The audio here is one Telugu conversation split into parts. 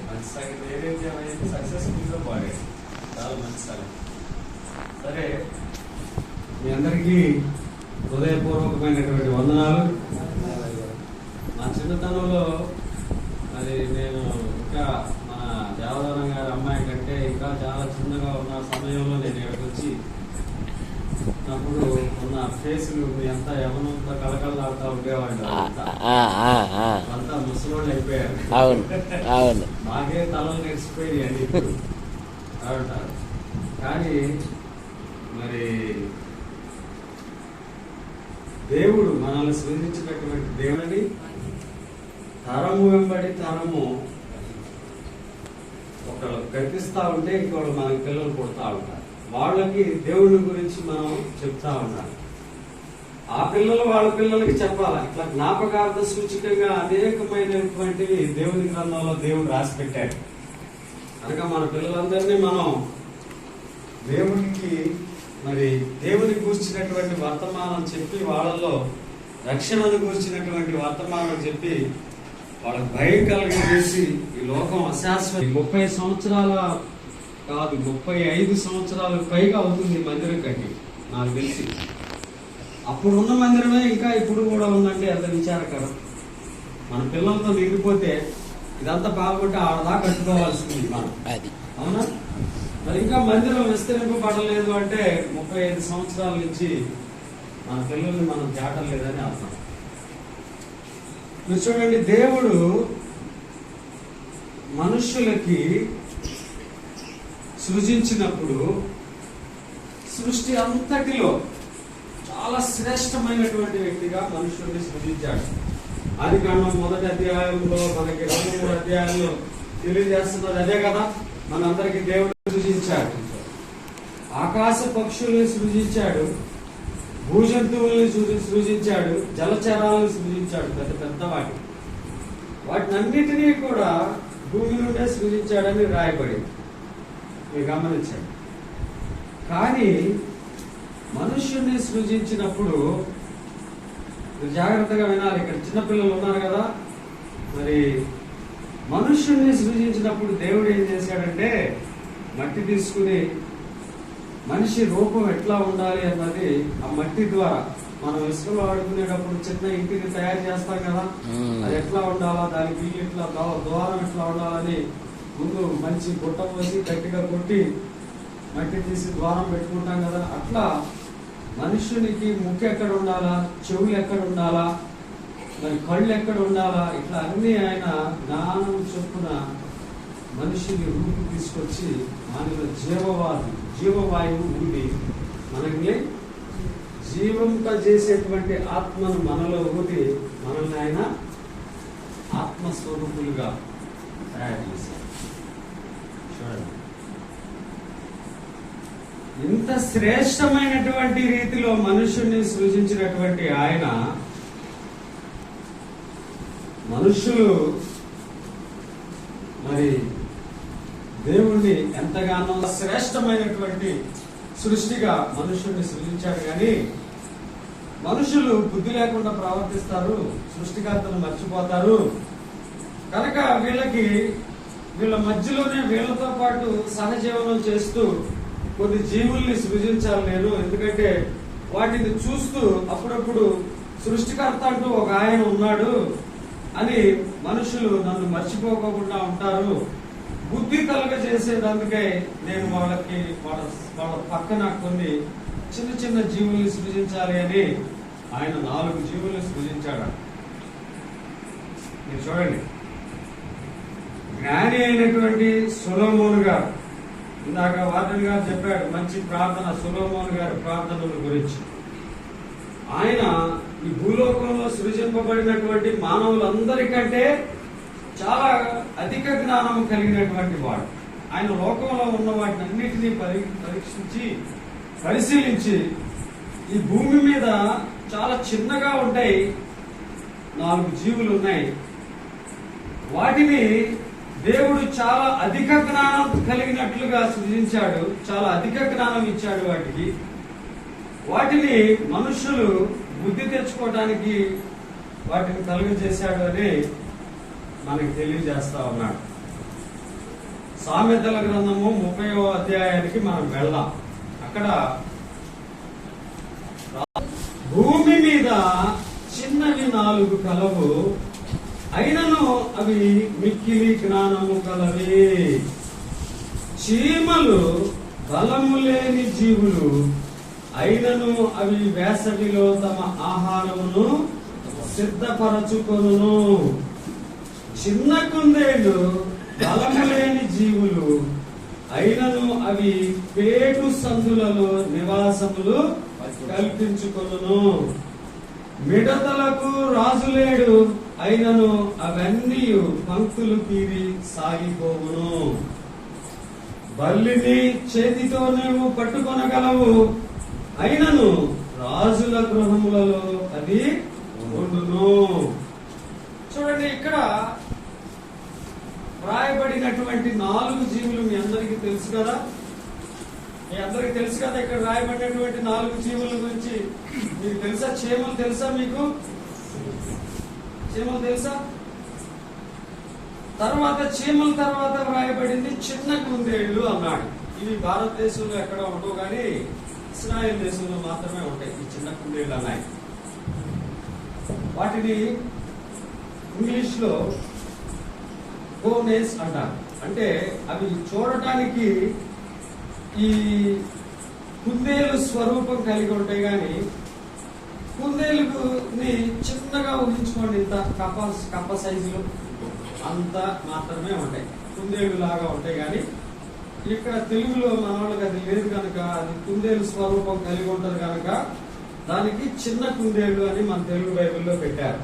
మంచి సంగతి. ఏదైతే ఏమైంది సక్సెస్ఫుల్గా పాడాడు. చాలా మంచి సంగతి. సరే, మీ అందరికీ హృదయపూర్వకమైనటువంటి వందనాలు. నా చిన్నతనంలో మరి నేను ఇంకా మన దేవదానం గారి అమ్మాయి కంటే ఇంకా చాలా చిన్నగా ఉన్న సమయంలో నేను ఇక్కడికి వచ్చి అప్పుడు ఉన్న ఫేసులు ఎంత యవనంతో కలకలలాడుతూ ఉండేవాళ్ళు. అంతా ముసలోళ్ళు అయిపోయారు. అవును, మాకే తలలు నెరిసిపోయి అని అంటారు. కానీ మరి దేవుడు మనల్ని సృజించినటువంటి దేవుడిని తరము వెంబడి తరము ఒకళ్ళు కనిపిస్తూ ఉంటే ఇంకోళ్ళు మనకి పిల్లలు పుడతా ఉంటారు. వాళ్ళకి దేవుడి గురించి మనం చెప్తా ఉండాలి. ఆ పిల్లలు వాళ్ళ పిల్లలకి చెప్పాలి. ఇట్లా జ్ఞాపకార్థ సూచికంగా అనేకమైనటువంటివి దేవుని గ్రంథంలో దేవుడు రాసి పెట్టాడు. కనుక మన పిల్లలందరినీ మనం దేవునికి మరి దేవుని కూర్చున్నటువంటి వర్తమానం చెప్పి వాళ్ళలో రక్షణను కూర్చున్నటువంటి వర్తమానం చెప్పి వాళ్ళకి భయం కలిగజేసి ఈ లోకం అశాశ్వత 30 సంవత్సరాల కాదు 35 సంవత్సరాలకు పైగా అవుతుంది మందిరం కట్టి నాకు తెలిసి. అప్పుడున్న మందిరమే ఇంకా ఇప్పుడు కూడా ఉందంటే అంత విచారకరం. మన పిల్లలతో నిండిపోతే ఇదంతా బాగుంటే ఆడదా కట్టుకోవాల్సింది మనం, అవునా? మరి ఇంకా మందిరం విస్తరింపబడలేదు అంటే 35 సంవత్సరాల నుంచి మన పిల్లల్ని మనం దాటలేదని అర్థం. మీరు చూడండి, దేవుడు మనుషులకి సృజించినప్పుడు సృష్టి అంతటిలో చాలా శ్రేష్టమైనటువంటి వ్యక్తిగా మనుషుల్ని సృజించాడు. ఆదికాండం 1వ అధ్యాయంలో మనకి 2-3 అధ్యాయంలో తెలియజేస్తున్నది అదే కదా. మనందరికి దేవుడు సృజించాడు. ఆకాశ పక్షుల్ని సృజించాడు, భూజంతువుల్ని సృజించాడు, జలచరాలను సృజించాడు, పెద్ద పెద్ద వాటినన్నిటినీ కూడా భూమి నుండే సృజించాడని రాయబడింది. మీరు గమనించండి. కానీ మనుష్యుని సృజించినప్పుడు జాగ్రత్తగా వినాలి. ఇక్కడ చిన్నపిల్లలు ఉన్నారు కదా. మరి మనుష్యుని సృజించినప్పుడు దేవుడు ఏం చేశాడంటే మట్టి తీసుకుని మనిషి రూపం ఎట్లా ఉండాలి అన్నది ఆ మట్టి ద్వారా మనం ఇసుకలో ఆడుకునేటప్పుడు చిన్న ఇంటిని తయారు చేస్తాం కదా, అది ఎట్లా ఉండాలా, దానికి ఇల్లు ఎట్లా, ద్వారం ఎట్లా ఉండాలని ముందు మంచి గుట్ట పోసి గట్టిగా కొట్టి మట్టి తీసి ద్వారం పెట్టుకుంటాం కదా. అట్లా మనుషునికి ముక్కు ఎక్కడ ఉండాలా, చెవులు ఎక్కడ ఉండాలా, మరి కళ్ళు ఎక్కడ ఉండాలా, ఇట్లా అన్ని ఆయన జ్ఞానం చొప్పున మనిషిని రూపు తీసుకొచ్చి మనలో జీవవాయువు ఊడి మనల్ని జీవింపజేసేటువంటి ఆత్మను మనలో ఊడి మనల్ని ఆయన ఆత్మస్వరూపులుగా తయారు చేశారు. చూడండి, ఇంత శ్రేష్టమైనటువంటి రీతిలో మనుషుల్ని సృజించినటువంటి ఆయన మనుషులు మరి దేవుణ్ణి ఎంతగానో శ్రేష్టమైనటువంటి సృష్టిగా మనుషుల్ని సృజించాడు. కానీ మనుషులు బుద్ధి లేకుండా ప్రవర్తిస్తారు, సృష్టికర్తను మర్చిపోతారు. కనుక వీళ్ళ మధ్యలోనే వీళ్ళతో పాటు సహజీవనం చేస్తూ కొన్ని జీవుల్ని సృజించాలి నేను. ఎందుకంటే వాటిని చూస్తూ అప్పుడప్పుడు సృష్టికర్త అంటూ ఒక ఆయన ఉన్నాడు అని మనుషులు నన్ను మర్చిపోకుండా ఉంటారు. బుద్ధి కలుగజేసేదందుకే నేను వాళ్ళ పక్కన కొన్ని చిన్న చిన్న జీవుల్ని సృజించాలి అని ఆయన 4 జీవుల్ని సృజించాడు. మీరు చూడండి, జ్ఞాని అయినటువంటి సొలొమోను గారు, ఇందాక వార్డెన్ గారు చెప్పాడు మంచి ప్రార్థన, సొలొమోను గారి ప్రార్థనల గురించి. ఆయన ఈ భూలోకంలో సృజింపబడినటువంటి మానవులందరికంటే చాలా అధిక జ్ఞానం కలిగినటువంటి వాడు. ఆయన లోకంలో ఉన్న వాటిని అన్నిటినీ పరిశీలించి ఈ భూమి మీద చాలా చిన్నగా ఉంటాయి 4 జీవులు ఉన్నాయి. వాటిని దేవుడు చాలా అధిక జ్ఞానం కలిగినట్లుగా సృజించాడు, చాలా అధిక జ్ఞానం ఇచ్చాడు వాటిని మనుషులు బుద్ధి తెచ్చుకోవడానికి వాటిని కలుగజేశాడు అని మనకి తెలియజేస్తా ఉన్నాడు. సామెతల గ్రంథము 30వ అధ్యాయానికి మనం వెళ్దాం. అక్కడ భూమి మీద చిన్నవి 4 కలవు, అయినను అవి మిక్కిలి జ్ఞానము కలవి. చీమలు బలము లేని జీవులు, అయినను అవి వేసవిలో తమ ఆహారమును సిద్ధపరచుకొనును. చిన్న కుందేళ్లు బలము లేని జీవులు, అయినను అవి పేటు సందులలో నివాసములు కల్పించుకొనును. మిడతలకు రాజులేడు, అయినను అవన్నీ పంక్తులు తీరి సాగిపోవును. బల్లిని చేతితో నీవు పట్టుకొనగలవు, అయినను రాజుల గృహములలో అది ఉండును. చూడండి, ఇక్కడ రాయబడినటువంటి 4 జీవులు మీ అందరికీ తెలుసు కదా. ఇక్కడ రాయబడినటువంటి 4 జీవుల గురించి మీకు తెలుసా? చీమలు తెలుసా? మీకు చీమలు తెలుసా? చీమల తర్వాత రాయబడింది చిన్న కుందేళ్లు అన్నాడు. ఇవి భారతదేశంలో ఎక్కడ ఉండవు, కానీ ఇస్రాయేల్ దేశంలో మాత్రమే ఉంటాయి ఈ చిన్న కుందేళ్లు అన్నాయి. వాటిని ఇంగ్లీష్ లో గోనేస్ అంటారు. అంటే అవి చూడటానికి ఈ కుందేలు స్వరూపం కలిగి ఉంటాయి, కానీ కుందేలుని చిన్నగా ఊహించుకోండి, ఇంత కప్ప సైజులో అంత మాత్రమే ఉంటాయి, కుందేలు లాగా ఉంటాయి. కానీ ఇక్కడ తెలుగులో మన వాళ్ళకి అది లేదు కనుక, అది కుందేలు స్వరూపం కలిగి ఉంటది కనుక దానికి చిన్న కుందేలు అని మన తెలుగు బైబిల్లో పెట్టారు.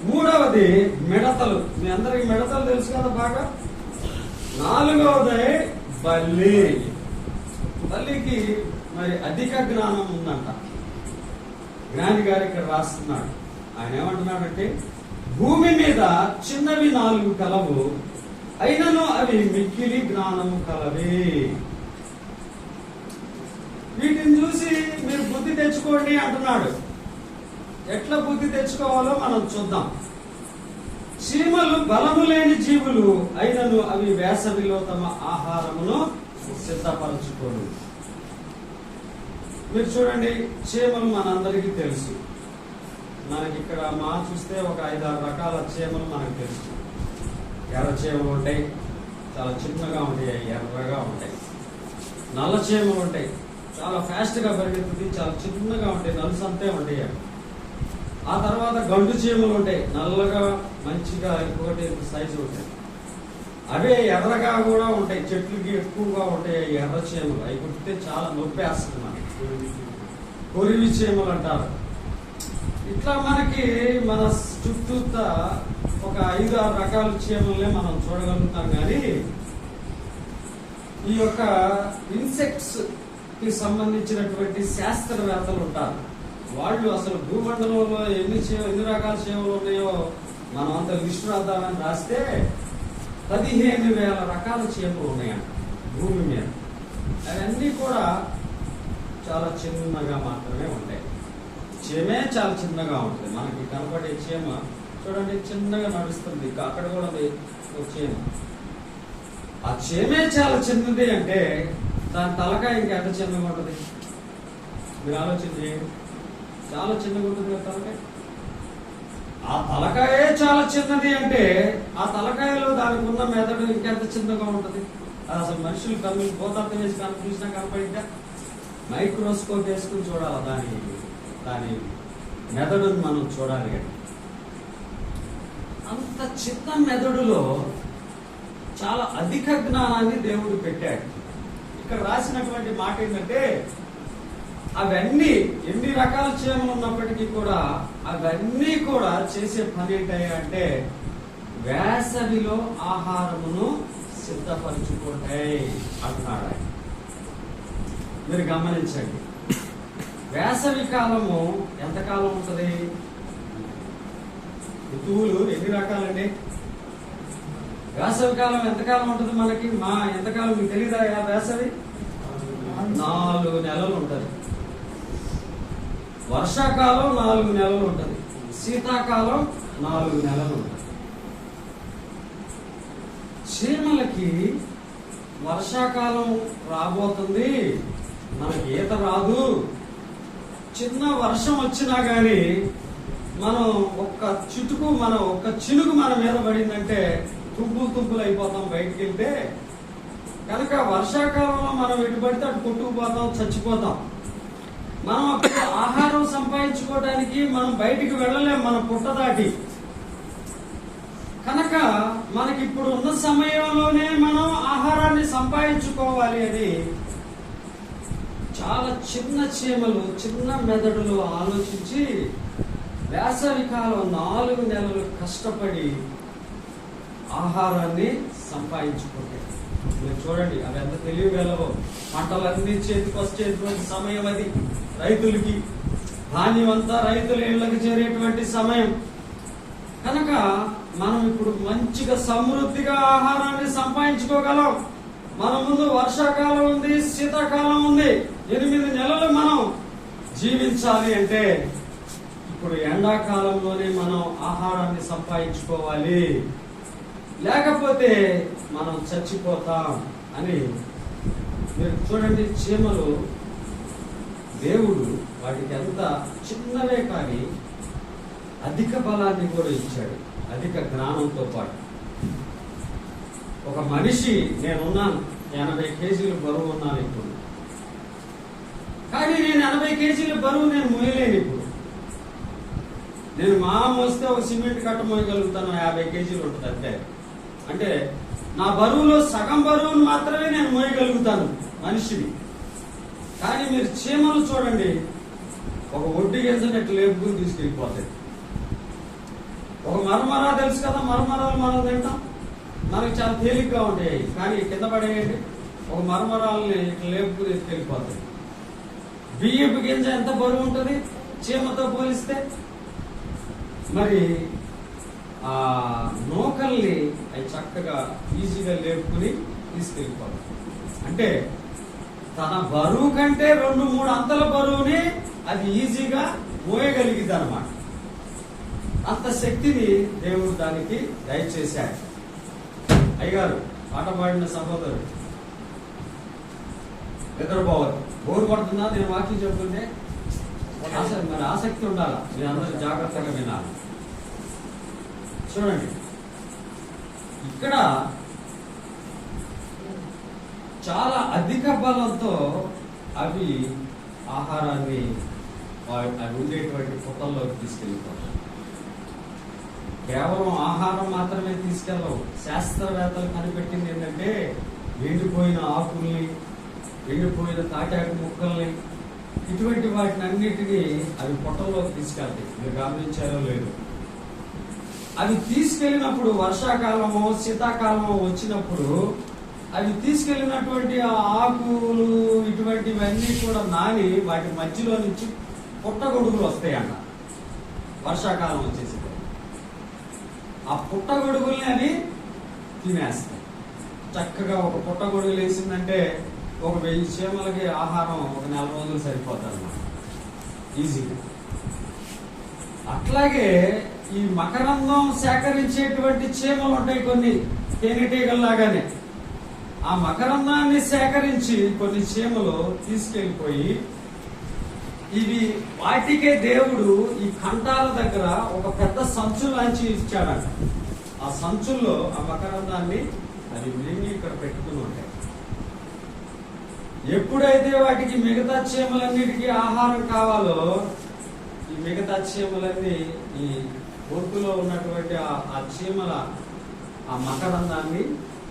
3వది మిడతలు. మీ అందరికి మిడతలు తెలుసు కదా బాగా. 4వది బల్లి. బల్లికి మరి అధిక జ్ఞానం ఉందంట. జ్ఞాని గారు ఇక్కడ రాస్తున్నాడు. ఆయన ఏమంటున్నాడంటే, భూమి మీద చిన్నవి 4 కలవు, అయినను అవి మిక్కిలి జ్ఞానము కలవి. వీటిని చూసి మీరు బుద్ధి తెచ్చుకోండి అంటున్నాడు. ఎట్లా బుద్ధి తెచ్చుకోవాలో మనం చూద్దాం. చీమలు బలము లేని జీవులు, అయినను అవి వేసవిలో తమ ఆహారమును సిద్ధపరచుకోరు. మీరు చూడండి, చీమలు మనందరికీ తెలుసు. మనకి ఇక్కడ చూస్తే ఒక 5-6 రకాల చీమలు మనకు తెలుసు. ఎర్ర చీమలు ఉంటాయి, చాలా చిన్నగా ఉంటాయి, ఎర్రగా ఉంటాయి. నల్ల చీమలు ఉంటాయి, చాలా ఫాస్ట్ గా పరిగెత్తుతుంది, చాలా చిన్నగా ఉంటాయి, నలుసంతే ఉంటాయి. ఆ తర్వాత గండు చీమలు ఉంటాయి, నల్లగా మంచిగా ఇంకొకటి సైజు ఉంటాయి. అవే ఎర్రగా కూడా ఉంటాయి, చెట్లకి ఎక్కువగా ఉంటాయి ఎర్ర చీమలు. అవి కుట్టితే చాలా నొప్పేస్తుంది మనకి. కొరివి చీమలు అంటారు. ఇట్లా మనకి మన చుట్టూతా ఒక 5-6 రకాల చీమల్ని మనం చూడగలుగుతాం. కానీ ఈ యొక్క ఇన్సెక్ట్స్ కి సంబంధించినటువంటి శాస్త్రవేత్తలు ఉంటారు. వాళ్ళు అసలు భూమండలంలో ఎన్ని రకాల చీమలు ఉన్నాయో మనం అంత లిస్టు రాద్దామని రాస్తే 15,000 రకాల చీమలు ఉన్నాయంట భూమి మీద. అవన్నీ కూడా చాలా చిన్నగా మాత్రమే ఉంటాయి. చీమే చాలా చిన్నగా ఉంటుంది. మనకి కనపడే చీమ చూడండి, చిన్నగా నడుస్తుంది. అక్కడ కూడా ఒక చీమ. ఆ చీమే చాలా చిన్నది అంటే దాని తలకాయ ఇంకెంత చిన్నగా ఉంటుంది మీరు ఆలోచన చేయండి. చాలా చిన్నగా ఉంటుంది కదా తలకాయ. ఆ తలకాయే చాలా చిన్నది అంటే ఆ తలకాయలో దానికి ఉన్న మెదడు ఇంకెంత చిన్నగా ఉంటుంది. అది అసలు మనుషులు కన్నులు పోతార్థం వేసి చూసినా కనపడిందా? మైక్రోస్కోప్ వేసుకుని చూడాలి దాని మెదడుని మనం చూడాలి. అంత చిన్న మెదడులో చాలా అధిక జ్ఞానాన్ని దేవుడు పెట్టాడు. ఇక్కడ రాసినటువంటి మాట ఏంటంటే, అవన్నీ ఎన్ని రకాల చీమలు ఉన్నప్పటికీ కూడా అవన్నీ కూడా చేసే పని ఏంటయ్యా అంటే వేసవిలో ఆహారమును సిద్ధపరచుకుంటాయి అంటున్నాడు ఆయన. మీరు గమనించండి, వేసవి కాలము ఎంతకాలం ఉంటుంది? ఋతువులు ఎన్ని రకాలండి? వేసవి కాలం ఎంతకాలం ఉంటుంది మనకి? ఎంతకాలం మీకు తెలియదా? వేసవి 4 నెలలు ఉంటుంది. వర్షాకాలం 4 నెలలు ఉంటుంది. శీతాకాలం 4 నెలలు ఉంటుంది. చీమలకి వర్షాకాలం రాబోతుంది, మనకి ఈత రాదు, చిన్న వర్షం వచ్చినా గాని మనం ఒక్క చినుకు మన మీద పడిందంటే తుంపులు అయిపోతాం బయటికి వెళ్తే. కనుక వర్షాకాలంలో మనం ఎటు పడితే అటు కొట్టుకుపోతాం, చచ్చిపోతాం. మనం అప్పుడు ఆహారం సంపాదించుకోవడానికి మనం బయటికి వెళ్ళలేం, మన పుట్ట దాటి. కనుక మనకి ఇప్పుడు ఉన్న సమయంలోనే మనం ఆహారాన్ని సంపాదించుకోవాలి అని చాలా చిన్న చీమలు, చిన్న మెదడులు ఆలోచించి వేసవి కాలం 4 నెలలు కష్టపడి ఆహారాన్ని సంపాదించుకుంటాయి. మీరు చూడండి, అవి ఎంత తెలియగలవో. పంటలన్నీ చేతికి సమయం అది రైతులకి. ధాన్యం అంతా రైతుల ఇళ్లకు చేరేటువంటి సమయం. కనుక మనం ఇప్పుడు మంచిగా సమృద్ధిగా ఆహారాన్ని సంపాదించుకోగలం. మన ముందు వర్షాకాలం ఉంది, శీతాకాలం ఉంది. 8 నెలలు మనం జీవించాలి అంటే ఇప్పుడు ఎండాకాలంలోనే మనం ఆహారాన్ని సంపాదించుకోవాలి, లేకపోతే మనం చచ్చిపోతాం అని. మీరు చూడండి, చీమలు దేవుడు వాటికి ఎంత చిన్నవే కానీ అధిక బలాన్ని కూడా ఇచ్చాడు, అధిక జ్ఞానంతో పాటు. ఒక మనిషి, నేనున్నాను 80 కేజీలు బరువు ఉన్నాను ఇప్పుడు, కానీ నేను 80 కేజీల బరువు నేను మోయలేను ఇప్పుడు. నేను మోస్తే ఒక సిమెంట్ కట్ట మోయగలుగుతాను, 50 కేజీలు ఉంటుంది అంతే. అంటే నా బరువులో సగం బరువును మాత్రమే నేను మోయగలుగుతాను మనిషిని. కానీ మీరు చీమలు చూడండి, ఒక ఒడ్డి గింజను ఎట్లా లేపుకుని తీసుకెళ్ళిపోతాయి. ఒక మరమరా తెలుసు కదా, మరమరాలు మనం తింటాం, మనకి చాలా తేలిగ్గా ఉంటాయి. కానీ కింద పడేయండి, ఒక మరమరాలని ఇట్లా లేపుకుని తీసుకెళ్ళిపోతాయి. బియ్యపు గింజ ఎంత బరువు ఉంటుంది చీమతో పోలిస్తే? మరి ఆ నూకల్ని అవి చక్కగా ఈజీగా లేపుకుని తీసుకెళ్ళిపోతాయి. అంటే తన బరువు కంటే 2-3 అంతల బరువుని అది ఈజీగా మోయగలిగింది అన్నమాట. అంత శక్తిని దేవుడు దానికి దయచేశాడు. అయ్యగారు పాట పాడిన సహోదరుడు నిద్రపోవద్దు. బోరు పడుతుందా నేను వాక్యం చెప్తుంటే? మరి ఆసక్తి ఉండాలా, మీరు అందరూ జాగ్రత్తగా వినాలి. చూడండి, ఇక్కడ చాలా అధిక బలంతో అవి ఆహారాన్ని అవి ఉండేటువంటి పుట్టల్లోకి తీసుకెళ్ళిపోతాయి. కేవలం ఆహారం మాత్రమే తీసుకెళ్ళవు. శాస్త్రవేత్తలు కనిపెట్టింది ఏంటంటే, ఎండిపోయిన ఆకుల్ని, ఎండిపోయిన తాటాకు ముక్కల్ని, ఇటువంటి వాటిని అన్నిటినీ అవి పొట్టల్లోకి తీసుకెళ్తాయి. మీరు గమనించారో లేదు? అవి తీసుకెళ్ళినప్పుడు వర్షాకాలమో శీతాకాలమో వచ్చినప్పుడు అవి తీసుకెళ్ళినటువంటి ఆ ఆకులు ఇటువంటివన్నీ కూడా నాని వాటి మధ్యలో నుంచి పుట్టగొడుగులు వస్తాయన్న. వర్షాకాలం వచ్చేసి ఆ పుట్టగొడుగుల్ని అవి తినేస్తాయి. చక్కగా ఒక పుట్టగొడుగులు వేసిందంటే ఒక 1000 చీమలకి ఆహారం ఒక 4 రోజులు సరిపోతుంది అన్నమాట, ఈజీగా. అట్లాగే ఈ మకరందం సేకరించేటువంటి చీమలు ఉంటాయి కొన్ని, తేనెటీగల్లాగానే. ఆ మకరందాన్ని సేకరించి కొన్ని చీమలు తీసుకెళ్లిపోయి ఇవి వాటికే దేవుడు ఈ కంఠాల దగ్గర ఒక పెద్ద సంచు లాంచి ఇచ్చాడంట. ఆ సంచుల్లో ఆ మకరందాన్ని అది మింగి ఇక్కడ పెట్టుకుని ఉంటాయి. ఎప్పుడైతే వాటికి మిగతా చీమలన్నిటికీ ఆహారం కావాలో ఈ మిగతా చీమలన్నీ ఈ ఒడ్డులో ఉన్నటువంటి ఆ చీమల ఆ మకరందాన్ని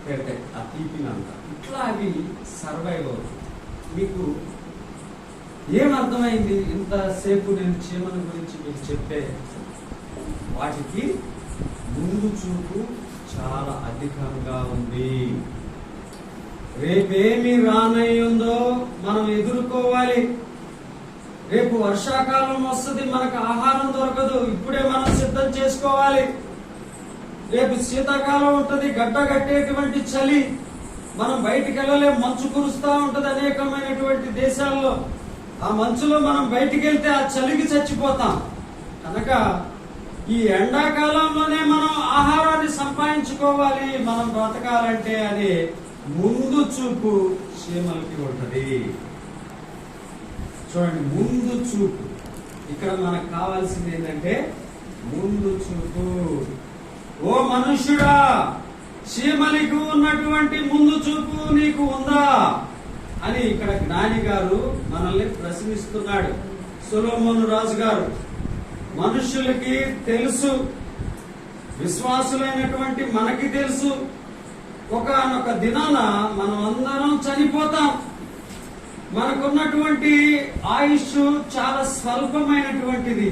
పెడతాయి, ఆ తీపినంత. ఇట్లా అవి సర్వైవ్ అవుతాయి. మీకు ఏమర్థమైంది ఇంతసేపు నేను చీమల గురించి మీకు చెప్పే? వాటికి ముందు చూపు చాలా అధికంగా ఉంది. రేపేమి రానయ్యుందో మనం ఎదుర్కోవాలి. రేపు వర్షాకాలం వస్తుంది, మనకు ఆహారం దొరకదు, ఇప్పుడే మనం సిద్ధం చేసుకోవాలి. రేపు శీతాకాలం ఉంటుంది, గడ్డ కట్టేటువంటి చలి, మనం బయటికి వెళ్ళలేం, మంచు కురుస్తూ ఉంటుంది అనేకమైనటువంటి దేశాల్లో. ఆ మంచులో మనం బయటికి వెళ్తే ఆ చలికి చచ్చిపోతాం. కనుక ఈ ఎండాకాలంలోనే మనం ఆహారాన్ని సంపాదించుకోవాలి మనం బ్రతకాలంటే అని ముందు చూపు చీమలకి ఉంటది. చూడండి, ముందు చూపు. ఇక్కడ మనకు కావాల్సింది ఏంటంటే ముందు చూపు. ఓ మనుష్యుడా, చీమలకు ఉన్నటువంటి ముందు చూపు నీకు ఉందా అని ఇక్కడ జ్ఞాని గారు మనల్ని ప్రశ్నిస్తున్నాడు. సొలొమోను రాజు గారు, మనుషులకి తెలుసు, విశ్వాసులైనటువంటి మనకి తెలుసు, ఒకానొక దినాన మనం అందరం చనిపోతాం. మనకున్నటువంటి ఆయుష్ చాలా స్వల్పమైనటువంటిది.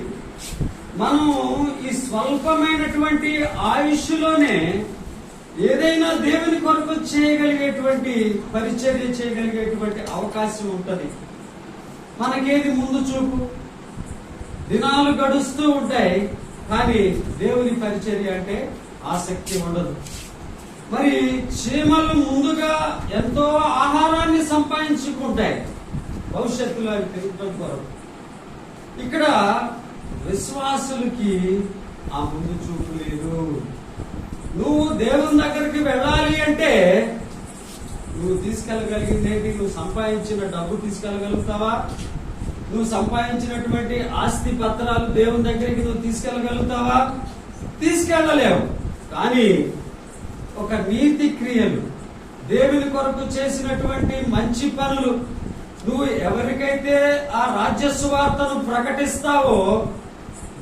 మనం ఈ స్వల్పమైనటువంటి ఆయుష్లోనే ఏదైనా దేవుని కొరకు చేయగలిగేటువంటి పరిచర్య చేయగలిగేటువంటి అవకాశం ఉంటది. మనకేది ముందు చూపు? దినాలు గడుస్తూ ఉంటాయి, కానీ దేవుని పరిచర్య అంటే ఆసక్తి ఉండదు. మరి చీమలు ముందుగా ఎంతో ఆహారాన్ని సంపాదించుకుంటాయి భవిష్యత్తులో అవి తిరగడం కొరకు. ఇక్కడ విశ్వాసులకి ఆ ముందు చూపు లేదు. నువ్వు దేవుని దగ్గరికి వెళ్ళాలి అంటే నువ్వు తీసుకెళ్ళగలిగిందేంటి? నువ్వు సంపాదించిన డబ్బు తీసుకెళ్ళగలుగుతావా? నువ్వు సంపాదించినటువంటి ఆస్తి పత్రాలు దేవుని దగ్గరికి నువ్వు తీసుకెళ్ళగలుగుతావా? తీసుకెళ్ళలేవు. కానీ ఒక నీతి క్రియలు, దేవుని కొరకు చేసినటువంటి మంచి పనులు, నువ్వు ఎవరికైతే ఆ రాజ్య సువార్తను ప్రకటిస్తావో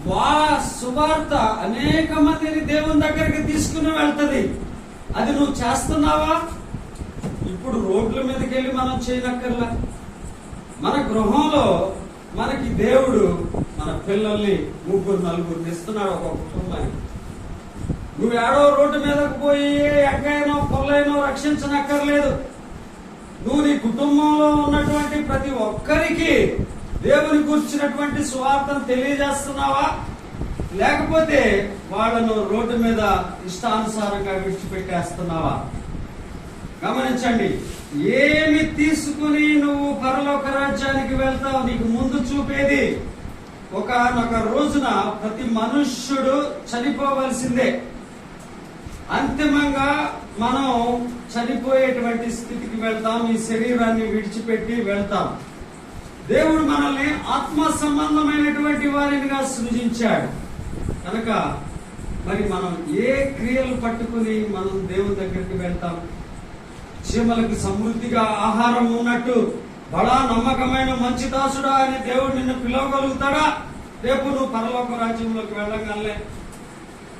వా సువార్త అనేక మందిని దేవుని దగ్గరికి తీసుకుని వెళ్తది. అది నువ్వు చేస్తున్నావా? ఇప్పుడు రోడ్ల మీదకి వెళ్ళి మనం చేయనక్కర్లా. మన గృహంలో మనకి దేవుడు మన పిల్లల్ని 3-4 ఇస్తున్నాడు ఒక కుటుంబానికి. నువ్వు ఏడో రోడ్డు మీదకు పోయి ఎక్కడైనా పొల్లైనో రక్షించనక్కర్లేదు. నువ్వు నీ కుటుంబంలో ఉన్నటువంటి ప్రతి ఒక్కరికి దేవుని కూర్చున్నటువంటి సువార్తను తెలియజేస్తున్నావా? లేకపోతే వాళ్ళను రోడ్డు మీద ఇష్టానుసారంగా విడిచిపెట్టేస్తున్నావా? గమనించండి, ఏమి తీసుకుని నువ్వు పరలోక రాజ్యానికి వెళ్తావు? నీకు ముందు చూపేది ఒకనొక రోజున ప్రతి మనుష్యుడు చనిపోవలసిందే. అంతిమంగా మనం చనిపోయేటువంటి స్థితికి వెళ్తాం. ఈ శరీరాన్ని విడిచిపెట్టి వెళ్తాం. దేవుడు మనల్ని ఆత్మ సంబంధమైనటువంటి వారినిగా సృజించాడు కనుక మరి మనం ఏ క్రియలు పట్టుకుని మనం దేవుని దగ్గరికి వెళ్తాం? చీమలకు సమృద్ధిగా ఆహారం ఉన్నట్టు బడా నమ్మకమైన మంచి దాసుడా అని దేవుడు నిన్ను పిలవగలుగుతాడా? రేపు నువ్వు పరలోక రాజ్యంలోకి వెళ్ళగానే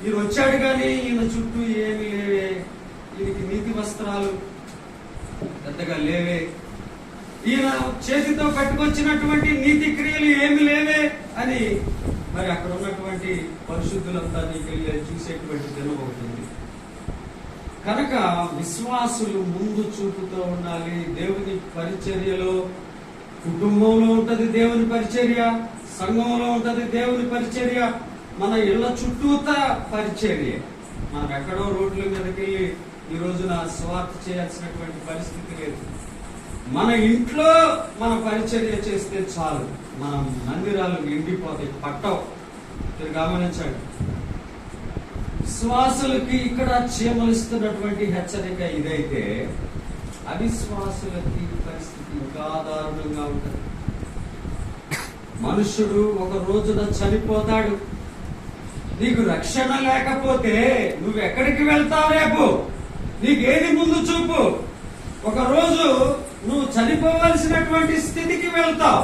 ఈయన వచ్చాడు కానీ ఈయన చుట్టూ ఏమి లేవే, ఈయనకి నీతి వస్త్రాలు పెద్దగా లేవే, ఈయన చేతితో పట్టుకొచ్చినటువంటి నీతి క్రియలు ఏమి లేవే అని మరి అక్కడ ఉన్నటువంటి పరిశుద్ధులంతా నీకు వెళ్ళి చూసేటువంటి దినం అవుతుంది. కనుక విశ్వాసులు ముందు చూపుతో ఉండాలి. దేవుని పరిచర్యలో కుటుంబంలో ఉంటది దేవుని పరిచర్య, సంఘంలో ఉంటది దేవుని పరిచర్య, మన ఇళ్ల చుట్టూత పరిచర్య. మనం ఎక్కడో రోడ్ల మీదకి వెళ్ళి ఈ రోజున స్వార్థ చేయాల్సినటువంటి పరిస్థితి లేదు. మన ఇంట్లో మన పరిచర్య చేస్తే చాలు, మన మందిరాలు నిండిపోతాయి, పట్టవు. గమనించండి, విశ్వాసులకి ఇక్కడ చీమలిస్తున్నటువంటి హెచ్చరిక ఇదైతే అవిశ్వాసులకి పరిస్థితి ఇంకా దారుణంగా ఉంటుంది. మనుష్యుడు ఒక రోజున చనిపోతాడు. నీకు రక్షణ లేకపోతే నువ్వు ఎక్కడికి వెళ్తావు? రేపు నీకేది ముందు చూపు? ఒక రోజు నువ్వు చనిపోవలసినటువంటి స్థితికి వెళ్తావు.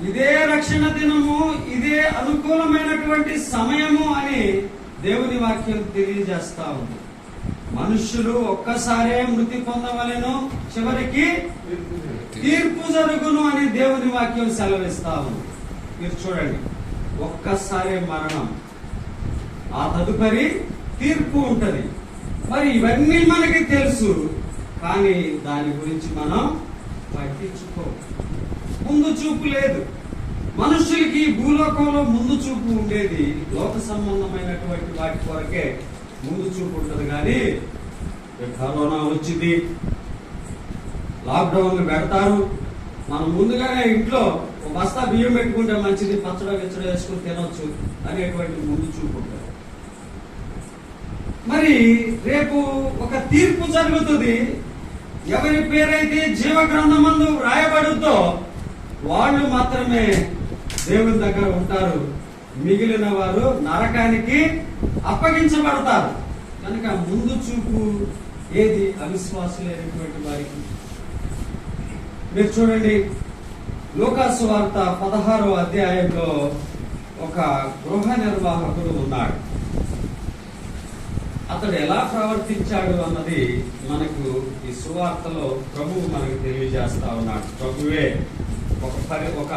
ఇదే రక్షణ దినము, ఇదే అనుకూలమైనటువంటి సమయము అని దేవుని వాక్యం తెలియజేస్తా ఉంది. మనుష్యులు ఒక్కసారే మృతి పొందవలెను, చివరికి తీర్పు జరుగును అని దేవుని వాక్యం సెలవిస్తా ఉంది. మీరు చూడండి, ఒక్కసారే మరణం, ఆ తదుపరి తీర్పు ఉంటది. మరి ఇవన్నీ మనకి తెలుసు, కానీ దాని గురించి మనం పట్టించుకో. ముందు చూపు లేదు. మనుషులకి భూలోకంలో ముందు చూపు ఉండేది లోక సంబంధమైనటువంటి వాటి కొరకే ముందు చూపు ఉంటది. కానీ కరోనా వచ్చింది, లాక్డౌన్లు పెడతారు, మనం ముందుగానే ఇంట్లో ఒక బస్తా బియ్యం పెట్టుకుంటే మంచిది, పచ్చడి గిచ్చడి వేసుకుని తినొచ్చు అనేటువంటి ముందు చూపు ఉంటుంది. మరి రేపు ఒక తీర్పు జరుగుతుంది, ఎవరి పేరైతే జీవ గ్రంథమందు వ్రాయబడుద్దో వాళ్ళు మాత్రమే దేవుని దగ్గర ఉంటారు, మిగిలిన వారు నరకానికి అప్పగించబడతారు. కనుక ముందు చూపు ఏది అవిశ్వాసులైనటువంటి వారికి? మీరు చూడండి, లూకాసు వార్త 16వ అధ్యాయంలో ఒక గృహ నిర్వాహకుడు ఉన్నాడు. అతడు ఎలా ప్రవర్తించాడు అన్నది మనకు ఈ సువార్తలో ప్రభువు మనకు తెలియజేస్తా ఉన్నాడు. ప్రభువే ఒక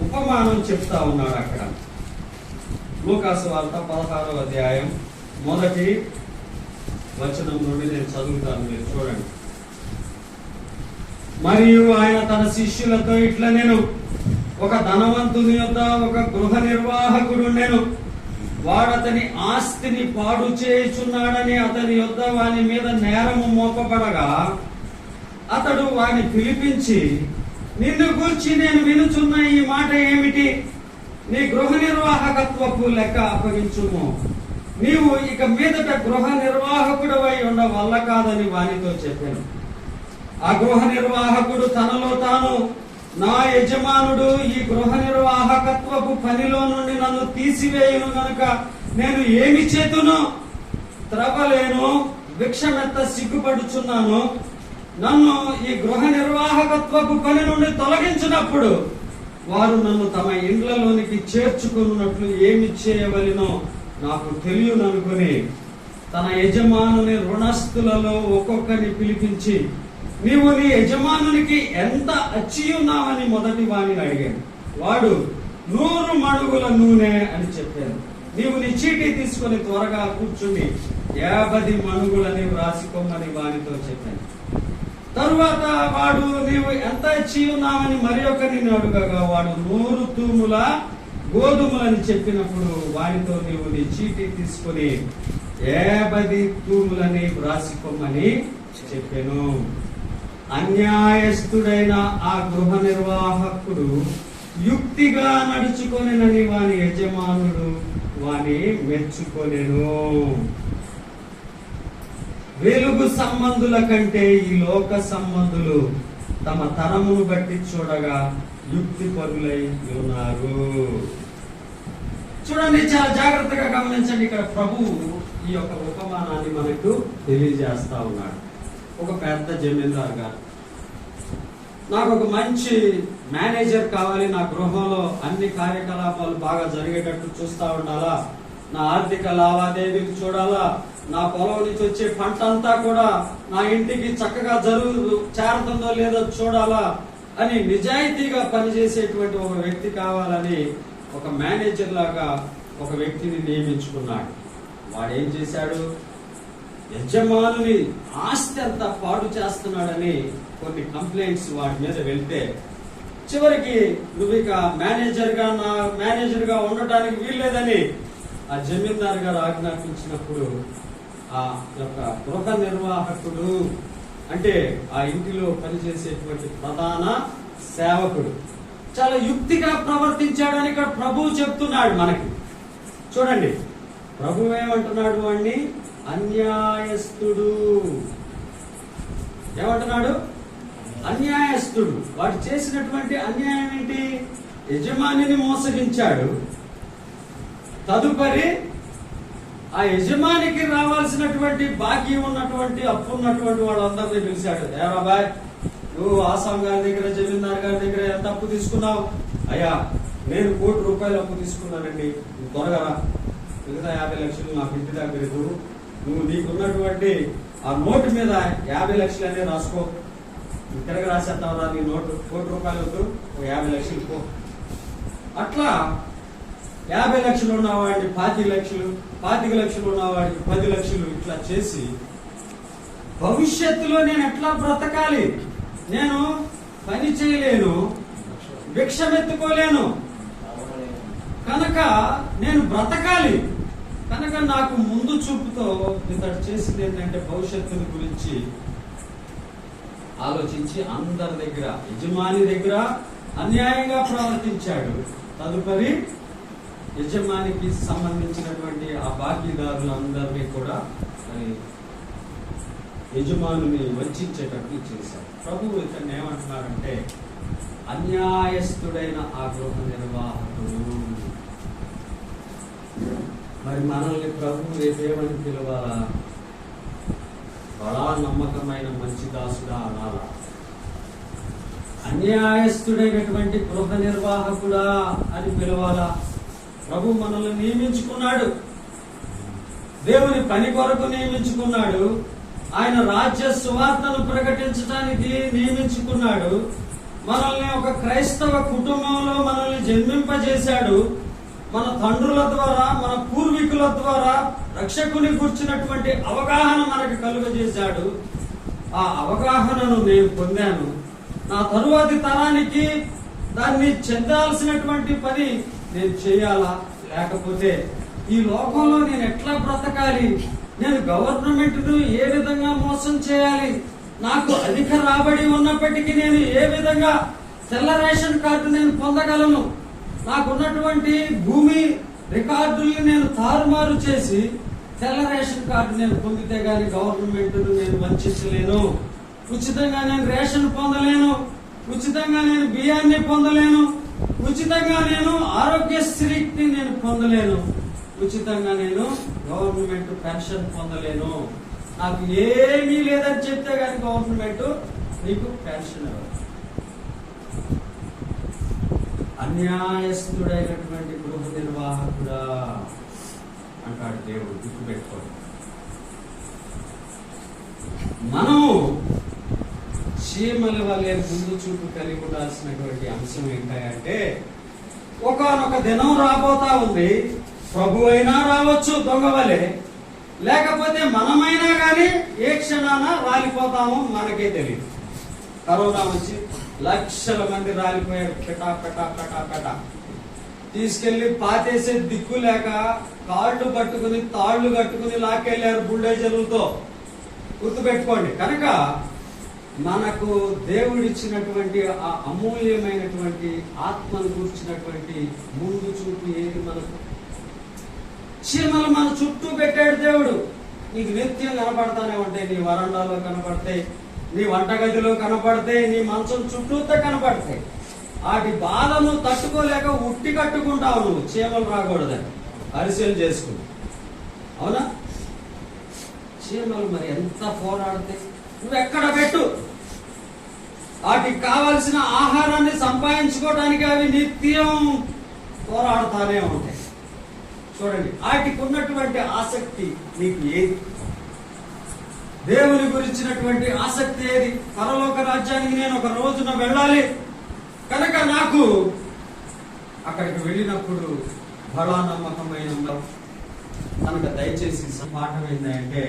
ఉపమానం చెప్తా ఉన్నాడు అక్కడ. లూకాసు వార్త 16వ అధ్యాయం 1వ వచనం నుండి నేను చదువుతాను, మీరు చూడండి. మరియు ఆయన తన శిష్యులతో ఇట్లా, నేను ఒక ధనవంతుని యొద్ద ఒక గృహ నిర్వాహకుడు నేను, వాడతని ఆస్తిని పాడు చేయుచున్నాడని అతని యొద్ద వాని మీద నేరము మోపబడగా అతడు వాని పిలిపించి, నిన్ను గూర్చి నేను వినుచున్న ఈ మాట ఏమిటి? నీ గృహ నిర్వాహకత్వపు లెక్క అప్పగించుము. నీవు ఇక మీదట గృహ నిర్వాహకుడవై ఉండ వల్ల కాదని వానితో చెప్పాను. ఆ గృహ నిర్వాహకుడు తనలో తాను, నా యజమానుడు ఈ గృహ నిర్వాహకత్వపు పనిలో నుండి నన్ను తీసివేయును గనుక నేను ఏమి చేతును? త్రవ్వలేను, భిక్షమెత్త సిగ్గుపడుచున్నాను. నన్ను ఈ గృహ నిర్వాహకత్వపు పని నుండి తొలగించినప్పుడు వారు నన్ను తమ ఇండ్లలోనికి చేర్చుకున్నట్లు ఏమి చేయవలెనో నాకు తెలియననుకుని తన యజమానుని రుణస్థులలో ఒక్కొక్కరిని పిలిపించి, నీవు నీ యజమానునికి ఎంత అచ్చియున్నావని మొదటి వాణిని అడిగాను. వాడు 100 మణుగుల నూనె అని చెప్పాను. నీవు నీ చీటీ తీసుకుని త్వరగా కూర్చుని 50 మణుగులని వ్రాసికొమ్మని వానితో చెప్పాను. తరువాత వాడు, నీవు ఎంత ఇచ్చియున్నావని మరి ఒకరిని అడుగగా వాడు 100 తూముల గోధుమలని చెప్పినప్పుడు వానితో, నీవు నీ చీటీ తీసుకుని 50 తూములని వ్రాసికొమ్మని చెప్పాను. అన్యాయస్తుడైన ఆ గృహ నిర్వాహకుడు యుక్తిగా నడుచుకొనినని వాని యజమానుడు వాని మెచ్చుకొనెను. వెలుగు సంబంధుల కంటే ఈ లోక సంబంధులు తమ తరమును బట్టి చూడగా యుక్తి పరులై ఉన్నారు. చూడండి, చాలా జాగ్రత్తగా గమనించండి. ఇక్కడ ప్రభువు ఈ యొక్క ఉపమానాన్ని మనకు తెలియజేస్తా ఉన్నాడు. ఒక పెద్ద జమీందార్ గారు, నాకు ఒక మంచి మేనేజర్ కావాలి, నా గృహంలో అన్ని కార్యకలాపాలు బాగా జరిగేటట్టు చూస్తా ఉండాలా, నా ఆర్థిక లావాదేవీలు చూడాలా, నా పొలం నుంచి వచ్చే పంట అంతా కూడా నా ఇంటికి చక్కగా చేరుతుందో లేదో చూడాలా అని నిజాయితీగా పనిచేసేటువంటి ఒక వ్యక్తి కావాలని ఒక మేనేజర్ లాగా ఒక వ్యక్తిని నియమించుకున్నాడు. వాడు ఏం చేశాడు? యజమానుని ఆస్తి అంతా పాడు చేస్తున్నాడని కొన్ని కంప్లైంట్స్ వాడి మీద వెళ్తే, చివరికి నువ్వు ఇక మేనేజర్ గా ఉండటానికి వీల్లేదని ఆ జమీందార్ గారు ఆజ్ఞాపించినప్పుడు ఆ యొక్క గృహ నిర్వాహకుడు, అంటే ఆ ఇంటిలో పనిచేసేటువంటి ప్రధాన సేవకుడు, చాలా యుక్తిగా ప్రవర్తించాడని ఇక్కడ ప్రభువు చెప్తున్నాడు మనకి. చూడండి, ప్రభువు ఏమంటున్నాడు? వాడిని అన్యాయస్తుడు ఏమంటున్నాడు? అన్యాయస్తుడు. వాడు చేసినటువంటి అన్యాయం ఏంటి? యజమానిని మోసగించాడు. తదుపరి ఆ యజమానికి రావాల్సినటువంటి బాకీ ఉన్నటువంటి అప్పు ఉన్నటువంటి వాళ్ళందరినీ పిలిచాడు. ఏరాబాయ్, నువ్వు ఆసాం గారి దగ్గర, జమీందార్ గారి దగ్గర ఎంత అప్పు తీసుకున్నావు? అయ్యా, నేను ₹1,00,00,000 అప్పు తీసుకున్నానండి, త్వరగా మిగతా 50 లక్షలు నాకు ఇంటి దగ్గర నువ్వు నీకున్నటువంటి ఆ నోటు మీద 50 లక్షలు అనే రాసుకో, తిరగ రాసేద్దాంరా నీ నోటు, ₹1,00,00,000 వద్దు, 50 లక్షలు పో. అట్లా 50 లక్షలు ఉన్నవాడికి 25 లక్షలు, 25 లక్షలు ఉన్నవాడికి 10 లక్షలు, ఇట్లా చేసి భవిష్యత్తులో నేను ఎట్లా బ్రతకాలి? నేను పని చేయలేను, భిక్షమెత్తుకోలేను, కనుక నేను బ్రతకాలి. కనుక నాకు ముందు చూపుతో ఇతడు చేసింది ఏంటంటే భవిష్యత్తుని గురించి ఆలోచించి అందరి దగ్గర, యజమాని దగ్గర అన్యాయంగా ప్రవర్తించాడు. తదుపరి యజమానికి సంబంధించినటువంటి ఆ బాకీదారులందరినీ కూడా యజమానుని వంచేటట్లు చేశాడు. ప్రభువు ఇతన్ని ఏమంటున్నారంటే అన్యాయస్తుడైన ఆ గృహ నిర్వాహకుడు. మరి మనల్ని ప్రభువు రేపేమని పిలవాలా? బడా నమ్మకమైన మంచి దాసుడా అనాలా? అన్యాయస్తుడైనటువంటి గృహ నిర్వాహకుడా అని పిలవాలా? ప్రభు మనల్ని నియమించుకున్నాడు, దేవుని పని కొరకు నియమించుకున్నాడు, ఆయన రాజ్య సువార్తను ప్రకటించడానికి నియమించుకున్నాడు, మనల్ని ఒక క్రైస్తవ కుటుంబంలో మనల్ని జన్మింపజేశాడు, మన తండ్రుల ద్వారా మన పూర్వీకుల ద్వారా రక్షకుని కూర్చున్నటువంటి అవగాహన మనకు కలుగజేశాడు. ఆ అవగాహనను నేను పొందాను. నా తరువాతి తరానికి దాన్ని చెందాల్సినటువంటి పని నేను చేయాలా? లేకపోతే ఈ లోకంలో నేను ఎట్లా బ్రతకాలి? నేను గవర్నమెంట్ ను ఏ విధంగా మోసం చేయాలి? నాకు అధిక రాబడి ఉన్నప్పటికీ నేను ఏ విధంగా తెల్ల రేషన్ కార్డు నేను పొందగలను? నాకున్నటువంటి భూమి రికార్డుల్ని నేను తారుమారు చేసి తెల్ల రేషన్ కార్డు నేను పొందితే గాని గవర్నమెంట్ నేను వంచలేను. ఉచితంగా నేను రేషన్ పొందలేను, ఉచితంగా నేను బియ్యాన్ని పొందలేను, ఉచితంగా నేను ఆరోగ్యశ్రీని నేను పొందలేను, ఉచితంగా నేను గవర్నమెంట్ పెన్షన్ పొందలేను. నాకు ఏమీ లేదని చెప్తే గాని గవర్నమెంట్ నీకు పెన్షన్ ఇవ్వదు. అన్యాయస్తుడైనటువంటి గృహ నిర్వాహకుడా అంటాడు దేవుడు. గుర్తుపెట్టుకోండి, మనము చీమల వల్లే ముందు చూపు కలిగి ఉండాల్సినటువంటి అంశం ఏంటంటే, ఒకానొక దినం రాబోతా ఉంది. ప్రభు అయినా రావచ్చు దొంగ వలె, లేకపోతే మనమైనా కానీ ఏ క్షణాన రాలిపోతామో మనకే తెలియదు. కరోనా వచ్చి లక్షల మంది రాలిపోయారు. పెటా పెటా పెటా పెటా తీసుకెళ్లి పాతేసే దిక్కు లేక కాళ్ళు పట్టుకుని తాళ్లు కట్టుకుని లాకెళ్లారు బుల్డోజర్లతో. గుర్తుపెట్టుకోండి. కనుక మనకు దేవుడిచ్చినటువంటి ఆ అమూల్యమైనటువంటి ఆత్మను కూర్చున్నటువంటి ముందు చూపు ఏది? మనకు చీమలు మన చుట్టూ పెట్టాడు దేవుడు. నీకు నిత్యం కనపడతానే ఉంటాయి. నీ వరండాలో కనపడతాయి, నీ వంటగదిలో కనపడతాయి, నీ మంచం చుట్టూతో కనపడతాయి. వాటి బాధను తట్టుకోలేక ఉట్టి కట్టుకుంటావు నువ్వు, చీమలు రాకూడదని పరిశీలన చేసుకుని. అవునా? చీమలు మరి ఎంత పోరాడతాయి. నువ్వు ఎక్కడ పెట్టు, వాటికి కావలసిన ఆహారాన్ని సంపాదించుకోవడానికి అవి నిత్యం పోరాడుతానే ఉంటాయి. చూడండి, వాటికి ఉన్నటువంటి ఆసక్తి నీకు ఏది? దేవుని గురించినటువంటి ఆసక్తి ఏది? పరలోక రాజ్యానికి నేను ఒక రోజున వెళ్ళాలి కనుక నాకు అక్కడికి వెళ్ళినప్పుడు బలా నమ్మకమైన కనుక దయచేసి పాఠం ఏంటంటే,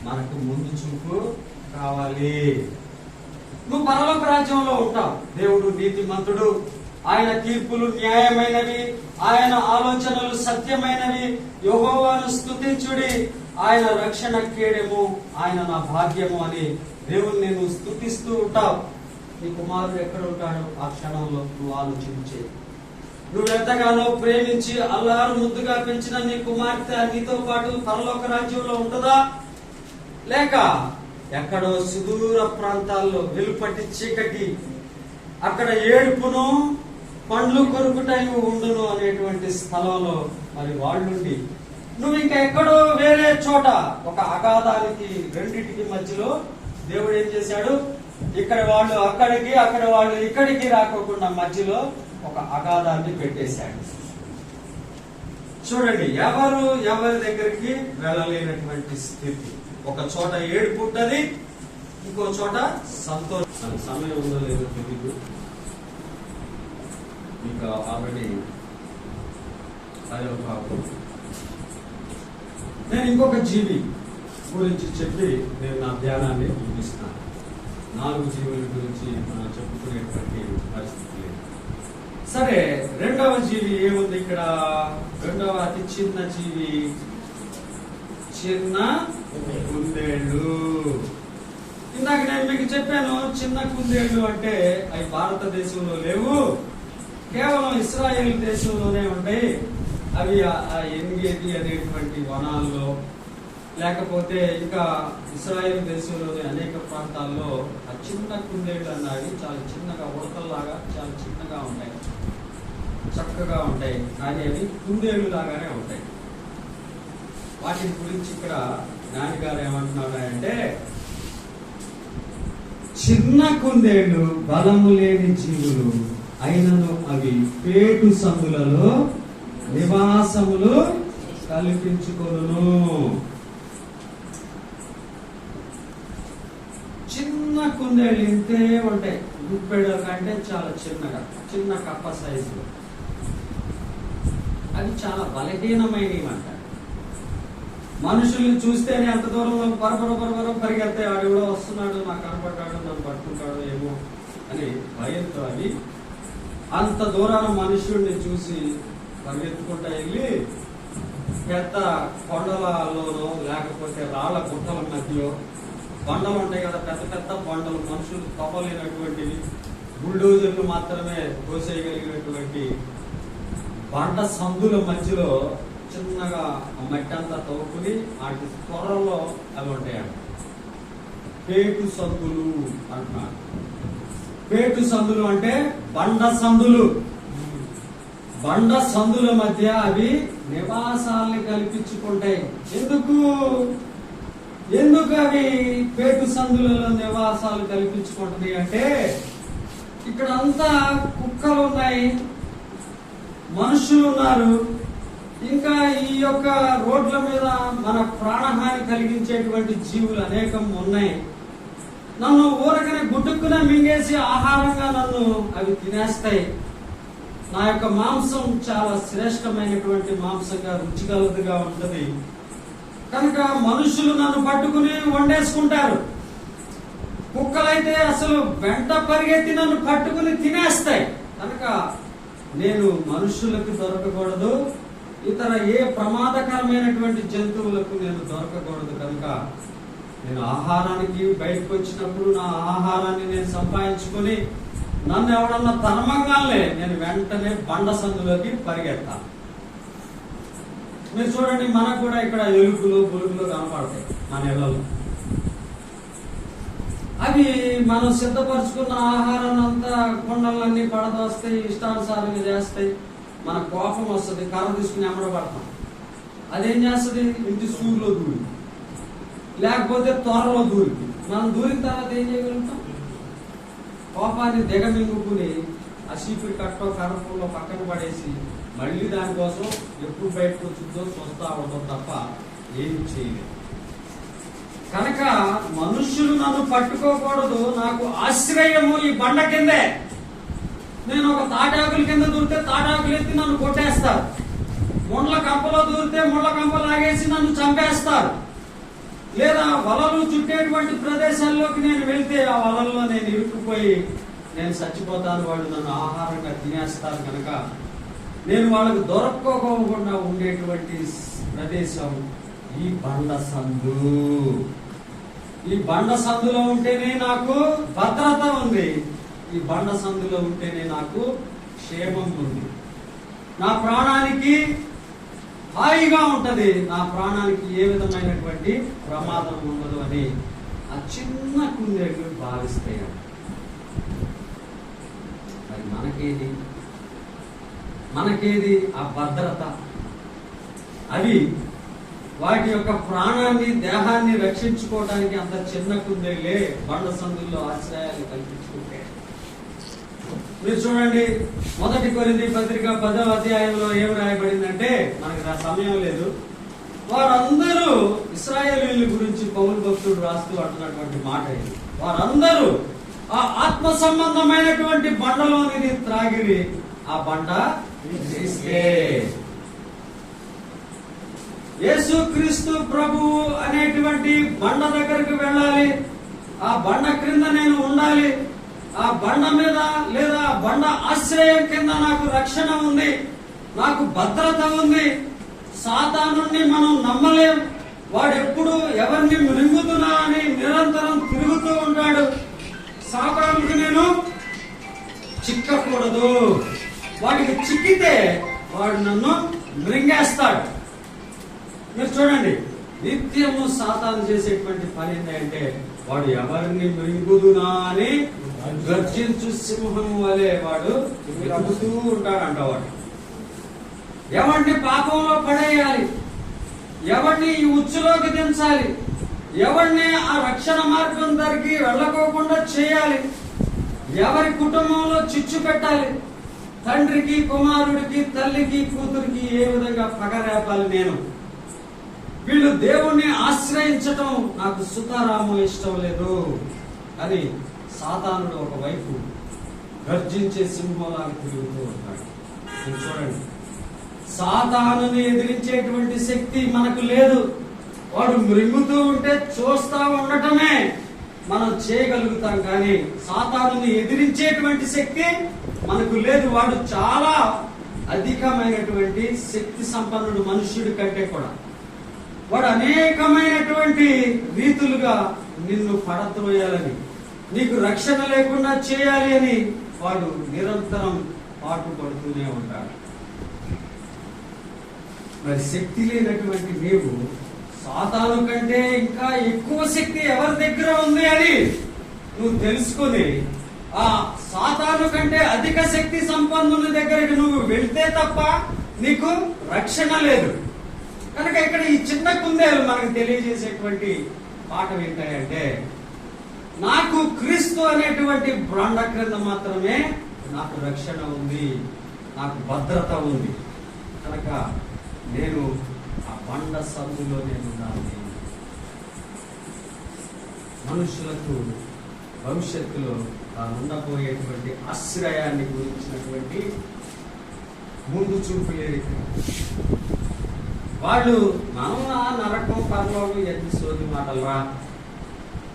మనకు ముందు చూపు కావాలి. నువ్వు పరలోక రాజ్యంలో ఉంటావు. దేవుడు నీతిమంతుడు, ఆయన తీర్పులు న్యాయమైనవి, ఆయన ఆలోచనలు సత్యమైనవి. యెహోవాను స్తుతించుడి, ఆయన రక్షణ కేడెము, ఆయన నా భాగ్యము అని దేవుని నేను స్తుతిస్తూ ఉంటావు. నీ కుమారుడు ఎక్కడ ఉంటాడు? ఆ క్షణంలో నువ్వు ఆలోచించే. నువ్వు ఎంతగానో ప్రేమించి అల్లారు ముద్దుగా పెంచిన నీ కుమార్తె నీతో పాటు పరలోక రాజ్యంలో ఉంటుందా? లేక ఎక్కడో సుదూర ప్రాంతాల్లో వెలుపటి చీకటి, అక్కడ ఏడుపును పండ్లు కొరుకుటైన ఉండును అనేటువంటి స్థలంలో మరి వాళ్ళుండి, నువ్వు ఇంకా ఎక్కడో వేరే చోట ఒక అగాధానికి రెండింటికి మధ్యలో దేవుడు ఏం చేశాడు? ఇక్కడ వాళ్ళు అక్కడికి, అక్కడ వాళ్ళు ఇక్కడికి రాకోకుండా మధ్యలో ఒక అగాధాన్ని పెట్టేశాడు. చూడండి, ఎవరి దగ్గరికి వెళ్ళలేనటువంటి స్థితి. ఒక చోట ఏడుపు ఉంటది, ఇంకో చోట సంతోషం. సమయం ఉందో లేదో తెలియదు, ఇంకా ఆల్రెడీ నేను ఇంకొక జీవి గురించి చెప్పి నేను నా ధ్యానాన్ని చూపిస్తున్నాను. 4 జీవుల గురించి మనం చెప్పుకునేటువంటి పరిస్థితి లేదు. సరే, రెండవ జీవి ఏముంది ఇక్కడ? రెండవ అతి చిన్న జీవి చిన్న కుందేళ్ళు. ఇందాక నేను మీకు చెప్పాను, చిన్న కుందేళ్ళు అంటే అవి భారతదేశంలో లేవు, కేవలం ఇస్రాయేల్ దేశంలోనే ఉంటాయి. అవి ఆ ఎంగేది అనేటువంటి వనాల్లో లేకపోతే ఇంకా ఇశ్రాయేలు దేశంలోని అనేక ప్రాంతాల్లో ఆ చిన్న కుందేళ్ళు అన్నవి చాలా చిన్నగా ఉడతల్లాగా చాలా చిన్నగా ఉంటాయి, చక్కగా ఉంటాయి, కానీ అవి కుందేళ్ళు లాగానే ఉంటాయి. వాటి గురించి ఇక్కడ జ్ఞాని గారు ఏమంటున్నాడు అంటే, చిన్న కుందేళ్ళు బలము లేని జీవులు అయినను అవి పేటు సందులలో నివాసములు కల్పించుకొనును. చిన్న కుందేళ్ళు ఇంతే ఉంటాయి, గుప్పెడ కంటే చాలా చిన్నగా, చిన్న కప్ప సైజులో. అవి చాలా బలహీనమైనవి అంటారు. మనుషుల్ని చూస్తేనే ఎంత దూరం పరపర పరిగెత్తాయి, వాడు కూడా వస్తున్నాడు, నాకు కనపడ్డాడు, నన్ను పట్టుకుంటాడు ఏమో అని భయంతో అవి అంత దూరాన మనుషుడిని చూసి పరిగెత్తుకుంటా వెళ్ళి పెద్ద కొండలలోనో లేకపోతే రాళ్ల గుట్టల మధ్యలో బండలు ఉంటాయి కదా, పెద్ద పెద్ద బండలు, మనుషులు తప్పలేనటువంటివి, బుల్డోజర్లు మాత్రమే కోసేయగలిగినటువంటి బండ సందుల మధ్యలో చిన్నగా మట్టి అంతా తవ్వుకుని వాటి త్వరలో అవి ఉంటాయంట. పేటు సందులు అంటున్నారు. పేటు సందులు అంటే బండ సందులు. బండ సందుల మధ్య అవి నివాసాలని కల్పించుకుంటాయి. ఎందుకు అవి పేటు సందులలో నివాసాలు కల్పించుకుంటుంది అంటే, ఇక్కడ అంతా కుక్కలు ఉన్నాయి, మనుషులు ఉన్నారు, ఇంకా ఈ యొక్క రోడ్ల మీద మన ప్రాణహాని కలిగించేటువంటి జీవులు అనేకం ఉన్నాయి. నన్ను ఊరకనే గుడ్డుక్కున మింగేసి ఆహారంగా నన్ను అవి తినేస్తాయి. నా యొక్క మాంసం చాలా శ్రేష్టమైనటువంటి మాంసంగా రుచిగలదుగా ఉంటది కనుక మనుషులు నన్ను పట్టుకుని వండేసుకుంటారు. కుక్కలైతే అసలు వెంట పరిగెత్తి నన్ను పట్టుకుని తినేస్తాయి. కనుక నేను మనుషులకు దొరకకూడదు, ఇతర ఏ ప్రమాదకరమైనటువంటి జంతువులకు నేను దొరకకూడదు. కనుక నేను ఆహారానికి బయటకు వచ్చినప్పుడు నా ఆహారాన్ని నేను సంపాదించుకుని నన్ను ఎవడన్నా తరమంగానే నేను వెంటనే బండ సందులోకి పరిగెత్తాను. మీరు చూడండి, మనకు కూడా ఇక్కడ ఎలుకలు బొలుగులు కనపడతాయి మన ఇళ్లలో. అవి మనం సిద్ధపరచుకున్న ఆహారాన్ని అంతా కొండలన్నీ పడదోస్తాయి, ఇష్టానుసారంగా చేస్తాయి. మన కోపం వస్తుంది, కర్ర తీసుకుని ఎమ్మడబడతాం. అదేం చేస్తుంది, ఇంటి సూర్యులో దూరి లేకపోతే త్వరలో దూరి, మనం దూరిన తర్వాత ఏం చేయగలుగుతాం, కోపాన్ని దిగమింగుకుని ఆ చీపురి కట్టో కర్రపుల్లో పక్కన పడేసి మళ్ళీ దానికోసం ఎప్పుడు బయటకు వచ్చిందో చూస్తా ఉండడం తప్ప ఏమి చేయలేదు. కనుక మనుష్యులు నన్ను పట్టుకోకూడదు, నాకు ఆశ్రయము ఈ బండ కిందే. నేను ఒక తాటాకుల కింద దూరితే తాటాకులు ఎత్తి నన్ను కొట్టేస్తారు, ముండ్ల కంపలో దూరితే ముళ్ళ కంప లాగేసి నన్ను చంపేస్తారు. లేదా వలలు చుట్టేటువంటి ప్రదేశాల్లోకి నేను వెళ్తే ఆ వలల్లో నేను ఇరుక్కుపోయి నేను చచ్చిపోతాను, వాళ్ళు నన్ను ఆహారంగా తినేస్తారు. కనుక నేను వాళ్ళకు దొరక్కోకుండా ఉండేటువంటి ప్రదేశం ఈ బండ సందు. ఈ బండ సందులో ఉంటేనే నాకు భద్రత ఉంది, ఈ బండ సందులో ఉంటేనే నాకు క్షేమం ఉంది, నా ప్రాణానికి హాయిగా ఉంటది, నా ప్రాణానికి ఏ విధమైనటువంటి ప్రమాదం ఉండదు అని ఆ చిన్న కుందేళ్ళు భావిస్తాయి. మరి మనకేది ఆ భద్రత? అవి వాటి యొక్క ప్రాణాన్ని దేహాన్ని రక్షించుకోవడానికి అంత చిన్న కుందేళ్ళే బండ సందుల్లో ఆశ్రయాలు కల్పించుకుంటే. మీరు చూడండి, 1 కొరింథీ పత్రిక 10వ అధ్యాయంలో ఏమి రాయబడిందంటే, మనకు ఆ సమయం లేదు, వారందరూ ఇశ్రాయేలీయుల గురించి పౌలు భక్తుడు రాస్తూ అంటున్నటువంటి మాట ఇది. వారందరూ ఆ ఆత్మ సంబంధమైనటువంటి బండలోని త్రాగిరి, ఆ బండ యేసుక్రీస్తు ప్రభు అనేటువంటి బండ దగ్గరకు వెళ్ళాలి, ఆ బండ క్రింద నేను ఉండాలి, ఆ బండ మీద లేదా బండ ఆశ్రయం కింద నాకు రక్షణ ఉంది, నాకు భద్రత ఉంది. సాతానుని మనం నమ్మలేం, వాడెప్పుడు ఎవరిని మృంగుతున్నా అని నిరంతరం తిరుగుతూ ఉంటాడు. సాతానుకి నేను చిక్కకూడదు, వాడికి చిక్కితే వాడు నన్ను మృంగేస్తాడు. మీరు చూడండి, నిత్యము సాతాను చేసేటువంటి పని ఏంటంటే వాడు ఎవరిని మృంగుదునా అని గర్జించు సింహం వలె వాడు వెతుకుతూ ఉంటాడంట. వాడు ఎవరిని పాపంలో పడేయాలి, ఎవరిని ఈ ఉచ్చులోకి దించాలి, ఎవరిని ఆ రక్షణ మార్గం దగ్గరికి వెళ్ళకోకుండా చేయాలి, ఎవరి కుటుంబంలో చిచ్చు పెట్టాలి, తండ్రికి కుమారుడికి తల్లికి కూతురికి ఏ విధంగా పగరేపాలి, నేను వీళ్ళు దేవుణ్ణి ఆశ్రయించటం నాకు సుతారాము ఇష్టం లేదు అని సాతానుడు ఒకవైపు గర్జించే సింహంలాగా తిరుగుతూ ఉంటాడు. చూడండి, సాతానుని ఎదిరించేటువంటి శక్తి మనకు లేదు. వాడు మృంగుతూ ఉంటే చూస్తా ఉండటమే మనం చేయగలుగుతాం, కానీ సాతానుని ఎదిరించేటువంటి శక్తి మనకు లేదు. వాడు చాలా అధికమైనటువంటి శక్తి సంపన్నుడు మనుష్యుడి కంటే కూడా. వాడు అనేకమైనటువంటి రీతులుగా నిన్ను పడద్రోయాలని, నీకు రక్షణ లేకుండా చేయాలి అని వాడు నిరంతరం పాటుపడుతూనే ఉంటాడు. మరి శక్తి లేనటువంటి నీవు సాతాను కంటే ఇంకా ఎక్కువ శక్తి ఎవరి దగ్గర ఉంది అని నువ్వు తెలుసుకొని ఆ సాతాను కంటే అధిక శక్తి సంపన్నుని దగ్గరికి నువ్వు వెళ్తే తప్ప నీకు రక్షణ లేదు. కనుక ఇక్కడ ఈ చిన్న కుందేలు మనకు తెలియజేసేటువంటి పాఠం ఏంటంటే, నాకు క్రీస్తు అనేటువంటి బ్రాండ క్రింద మాత్రమే నాకు రక్షణ ఉంది, నాకు భద్రత ఉంది. కనుక నేను ఆ బండ సందులో నేను ఉండాలి. మనుషులకు భవిష్యత్తులో తాను ఉండబోయేటువంటి ఆశ్రయాన్ని గురించినటువంటి ముందు చూపు లేదు. వాళ్ళు మనం నరకం పరలోకం ఎన్ని సోది మాటలు రా,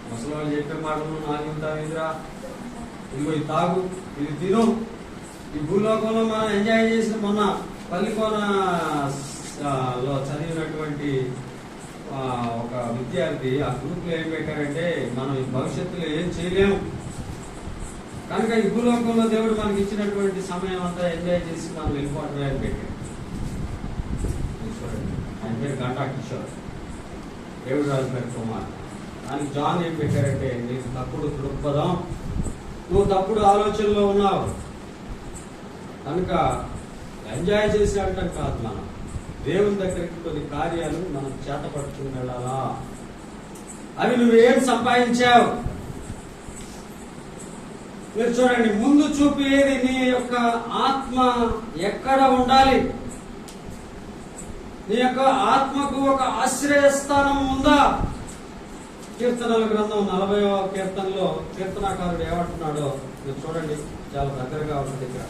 ముసలి వాళ్ళు చెప్పే మాటలు నాలుగుతావిరా, ఇదిగో ఇది తాగు, ఇది తిను. ఈ భూలోకంలో మనం ఎంజాయ్ చేసిన మొన్న పల్లికోనలో చదివినటువంటి ఒక విద్యార్థి ఆ గ్రూప్ లో ఏం పెట్టారంటే, మనం ఈ భవిష్యత్తులో ఏం చేయలేము కనుక ఈ భూలోకంలో దేవుడు మనకి ఇచ్చినటువంటి సమయం అంతా ఎంజాయ్ చేసి మనం వెళ్ళిపోవడమే అని పెట్టాడు. ఆయన పేరు గంటా కిషోర్, దేవుడు రాజు పేరు కుమార్. దానికి జాన్ ఏం పెట్టారంటే, నీకు తప్పుడు దృక్పథం, నువ్వు తప్పుడు ఆలోచనలో ఉన్నావు కనుక ఎంజాయ్ చేసి అంటాం కాదు, మనం దేవుని దగ్గరికి కొన్ని కార్యాలు మనం చేత పట్టుకుని వెళ్ళాలా. అవి నువ్వేం సంపాదించావు? మీరు చూడండి, ముందు చూపు ఏది? నీ యొక్క ఆత్మ ఎక్కడ ఉండాలి? నీ యొక్క ఆత్మకు ఒక ఆశ్రయస్థానం ఉందా? కీర్తనల గ్రంథం 40వ కీర్తనలో కీర్తనాకారుడు ఏమంటున్నాడో మీరు చూడండి, చాలా దగ్గరగా ఉంటుంది. ఇక్కడ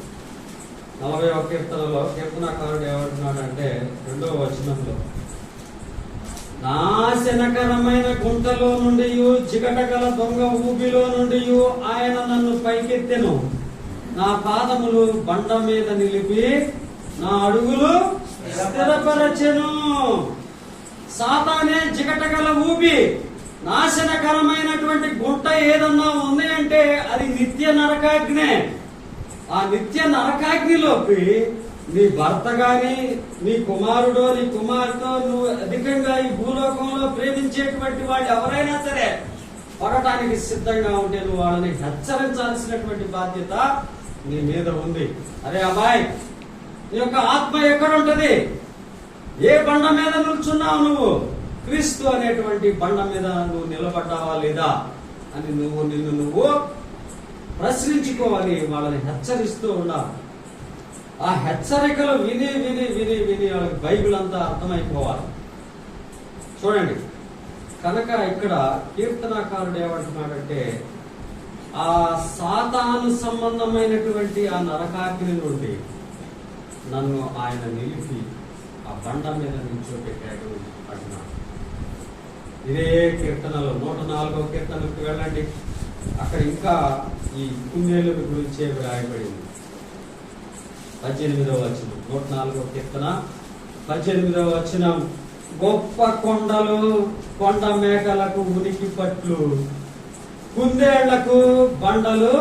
40వ కీర్తనలో కీర్తనాకారుడు ఏమంటున్నాడు అంటే 2వ వచనంలో, నాశనకరమైన గుంటలో నుండి జిగటగల దొంగ ఊబిలో నుండి ఆయన నన్ను పైకెత్తెను, నా పాదములు బండ మీద నిలిపి నా అడుగులు స్థిరపరచెను. సాతానే జిగటగల ఊబి, నాశనకరమైనటువంటి గుంట ఏదన్నా ఉంది అంటే అది నిత్య నరకాగ్నే. ఆ నిత్య నరకాగ్నిలోకి నీ భర్త గాని, నీ కుమారుడో, నీ కుమార్తె, నువ్వు అధికంగా ఈ భూలోకంలో ప్రేమించేటువంటి వాళ్ళు ఎవరైనా సరే పడటానికి సిద్ధంగా ఉంటే నువ్వు వాళ్ళని హెచ్చరించాల్సినటువంటి బాధ్యత నీ మీద ఉంది. అరే అబ్బాయి, నీ యొక్క ఆత్మ ఎక్కడుంటది? ఏ బండ మీద నిల్చున్నావు నువ్వు? క్రీస్తు అనేటువంటి బండ మీద నువ్వు నిలబడ్డావా లేదా అని నిన్ను నువ్వు ప్రశ్నించుకోవాలి. వాళ్ళని హెచ్చరిస్తూ ఉండాలి. ఆ హెచ్చరికలు విని విని విని విని వాళ్ళకి బైబిల్ అంతా అర్థమైపోవాలి. చూడండి, కనుక ఇక్కడ కీర్తనాకారుడు ఏమంటున్నాడంటే, ఆ సాతాను సంబంధమైనటువంటి ఆ నరకాగ్ని నుండి నన్ను ఆయన నిలిపి ఆ బండ మీద నిల్చోబెట్టాడు అంటున్నాడు. ఇదే కీర్తనలో 104వ కీర్తనకు వెళ్ళండి, అక్కడ ఇంకా ఈ కుందేలు గురించే రాయబడింది. 18వ వచనం, 104వ కీర్తన 18వ వచనం, గొప్ప కొండలు కొండ మేకలకు ఉనికి పట్లు, కుందేళ్లకు బండలు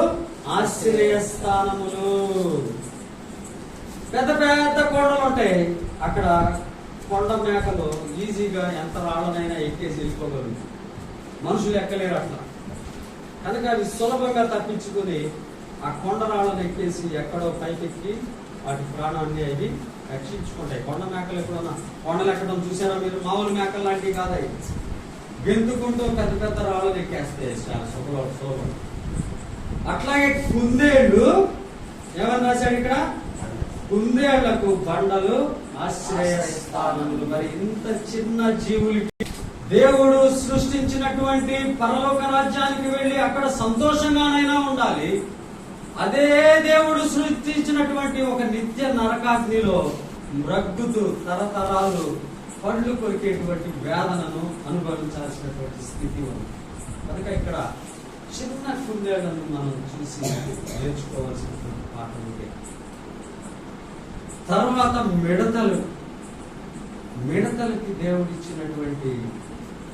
ఆశ్రయస్థానములు. పెద్ద పెద్ద కొండలు ఉంటాయి, అక్కడ కొండ మేకలు ఈజీగా ఎంత రాళ్ళనైనా ఎక్కేసి వెళ్ళిపోగలరు, మనుషులు ఎక్కలేరు అట్లా. కనుక అవి సులభంగా తప్పించుకుని ఆ కొండ రాళ్ళను ఎక్కేసి ఎక్కడో పైకెక్కి వాటి ప్రాణాన్ని అవి రక్షించుకుంటాయి. కొండ మేకలు ఎప్పుడన్నా కొండలు ఎక్కడం చూసారా మీరు? మామూలు మేకలు లాంటివి కాదు, అవి గెంతుకుంటూ పెద్ద పెద్ద రాళ్ళను ఎక్కేస్తాయి చాలా సులభం. అట్లాగే కుందేళ్ళు ఏమని రాశాడు ఇక్కడ? కుందేళ్లకు బండలు ఆశ్రయస్థానములు. మరి ఇంత చిన్న జీవులకి దేవుడు సృష్టించినటువంటి పరలోక రాజ్యానికి వెళ్ళి అక్కడ సంతోషంగానైనా ఉండాలి. అదే దేవుడు సృష్టించినటువంటి ఒక నిత్య నరకాగ్నిలో మ్రగ్గుతూ తరతరాలు పళ్ళు కొరికేటువంటి వేదనను అనుభవించాల్సినటువంటి స్థితి ఉంది. కనుక ఇక్కడ చిన్న కుందేళ్లను మనం చూసి నేర్చుకోవాల్సినటువంటి పాఠం ఉంది. తర్వాత మిడతలకి దేవుడు ఇచ్చినటువంటి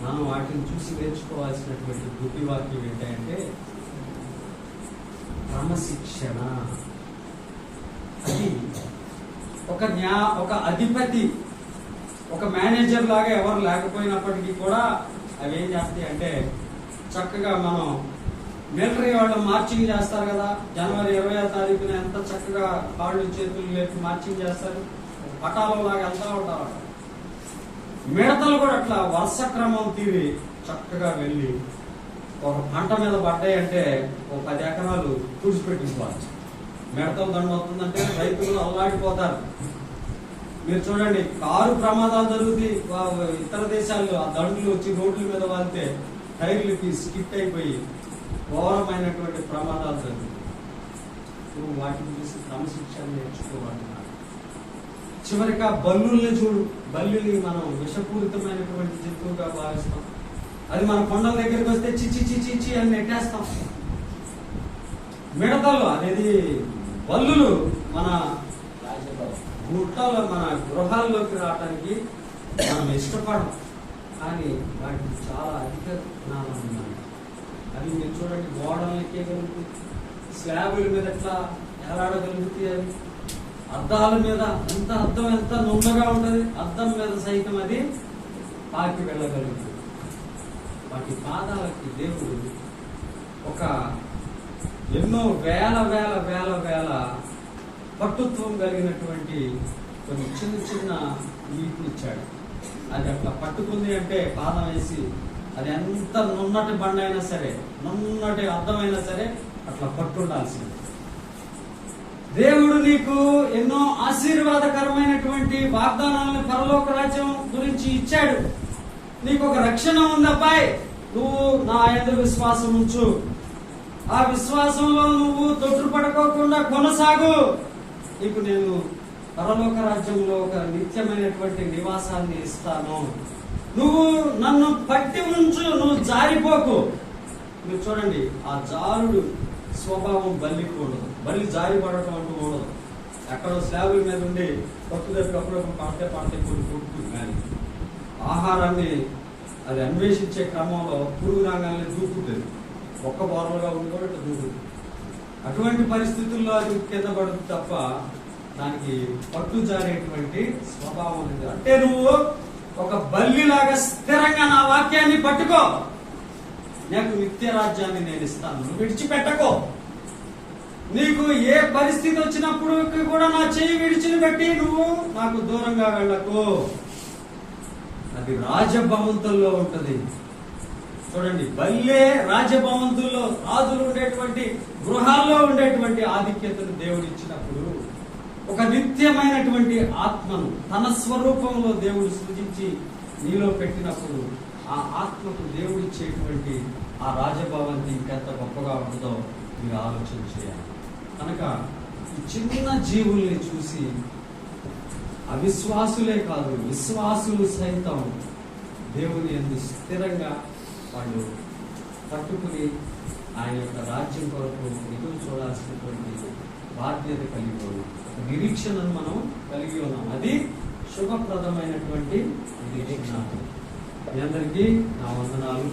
మనం వాటిని చూసి నేర్చుకోవాల్సినటువంటి బుద్ధివాక్యం ఏంటంటే క్రమశిక్షణ. అది ఒక అధిపతి, ఒక మేనేజర్ లాగా ఎవరు లేకపోయినప్పటికీ కూడా అవి ఏం చేస్తాయి అంటే, చక్కగా మనం మిలిటరీ వాళ్ళు మార్చింగ్ చేస్తారు కదా, జనవరి 20వ తారీఖున ఎంత చక్కగా కాళ్ళు చేతులు లేపి మార్చింగ్ చేస్తారు, పటాలో లాగా వెళ్తా ఉంటారు. మిడతలు కూడా అట్లా వరుస క్రమం తీరి చక్కగా వెళ్ళి ఒక పంట మీద పడ్డాయంటే ఒక 10 ఎకరాలు తుడిచిపెట్టుకోవాలి. మిడతలు దండ అవుతుందంటే రైతులు అల్లాడిపోతారు. మీరు చూడండి, కారు ప్రమాదాలు జరుగుతాయి ఇతర దేశాల్లో. ఆ దండులు వచ్చి రోడ్ల మీద వాళ్తే టైర్లకి స్కిట్ అయిపోయి ఘోరమైనటువంటి ప్రమాదాలు జరుగుతాయి. వాటిని చూసి క్రమశిక్షణ నేర్చుకోవాలన్నారు. చివరిగా బల్లుల్ని చూడు. బల్లుని మనం విషపూరితమైనటువంటి జంతువుగా భావిస్తాం. అది మన కొండల దగ్గరికి వస్తే చిచ్చి చిచ్చి చిచ్చి అని నెట్టేస్తాం. మిడతలు అనేది బల్లులు మన గుట్టలో మన గృహాల్లోకి రావడానికి మనం ఇష్టపడం, కానీ వాటికి చాలా అధిక జ్ఞానం ఉన్నాయి. అది మీరు చూడండి, గోడలను ఎక్కేయగలుగుతాయి, స్లాబుల మీద ఎట్లా ఎలాడగలుగుతాయి, అవి అద్దాల మీద ఎంత నున్నగా ఉంటుంది, అద్దం మీద సైతం అది పాకి వెళ్ళగలుగుతుంది. వాటి పాదాలకి దేవుడు ఒక ఎన్నో వేల పట్టుత్వం కలిగినటువంటి కొన్ని చిన్న వీటిని ఇచ్చాడు. అది అట్లా పట్టుకుంది అంటే పాదం వేసి అది ఎంత నున్నటి బండ అయినా సరే, నున్నటి అద్దమైనా సరే అట్లా పట్టుండాల్సింది. దేవుడు నీకు ఎన్నో ఆశీర్వాదకరమైనటువంటి వాగ్దానాలను పరలోక రాజ్యం గురించి ఇచ్చాడు. నీకు ఒక రక్షణ ఉందబ్బాయి, నువ్వు నా యందు విశ్వాసం ఉంచు, ఆ విశ్వాసంలో నువ్వు తొట్టుపడుకోకుండా కొనసాగు, నీకు నేను పరలోక రాజ్యంలో ఒక నిత్యమైనటువంటి నివాసాన్ని ఇస్తాను, నువ్వు నన్ను పట్టి ఉంచు, నువ్వు జారిపోకు. మీరు చూడండి, ఆ జారుడు స్వభావం బల్లికి ఉండదు. బల్లి జారి పడటం అంటూ ఉండదు. ఎక్కడో స్లాబుల మీద ఉండి పట్టు దగ్గర అప్పుడప్పుడు పడితే కొన్ని కొట్టుకుంటుంది. కానీ ఆహారాన్ని అది అన్వేషించే క్రమంలో పురుగు రంగాన్ని దూకుతుంది. ఒక్క బోర్రలుగా ఉండి కూడా ఇట్లా దూకుతుంది. అటువంటి పరిస్థితుల్లో అది కింద పడుతుంది తప్ప దానికి పట్టు జారేటువంటి స్వభావం ఉంది. అంటే నువ్వు ఒక బల్లిలాగా స్థిరంగా నా వాక్యాన్ని పట్టుకో, నాకు నిత్య రాజ్యాన్ని నేను ఇస్తాను, నువ్వు విడిచిపెట్టకో. నీకు ఏ పరిస్థితి వచ్చినప్పుడు కూడా నా చెయ్యి విడిచిని పెట్టి నువ్వు నాకు దూరంగా వెళ్ళకు. అది రాజభవంతుల్లో ఉంటది. చూడండి, బల్లే రాజభవంతుల్లో రాజులు ఉండేటువంటి గృహాల్లో ఉండేటువంటి ఆధిక్యతను దేవుడు ఇచ్చినప్పుడు, ఒక నిత్యమైనటువంటి ఆత్మను తన స్వరూపంలో దేవుడు సృజించి నీలో పెట్టినప్పుడు, ఆ ఆత్మకు దేవుడు ఇచ్చేటువంటి ఆ రాజభవంతి ఇంకెంత గొప్పగా ఉంటుందో మీరు ఆలోచన చేయాలి. కనుక ఈ చిన్న జీవుల్ని చూసి అవిశ్వాసులే కాదు, విశ్వాసులు సైతం దేవుని యందు స్థిరంగా వాళ్ళు పట్టుకుని ఆయన యొక్క రాజ్యం కొరకు ఎదురు చూడాల్సినటువంటి బాధ్యత కలిగి ఉన్నాం. నిరీక్షణను మనం కలిగి ఉన్నాం. అది శుభప్రదమైనటువంటి నిరీక్షణ. మీ అందరికీ నా వందనాలు.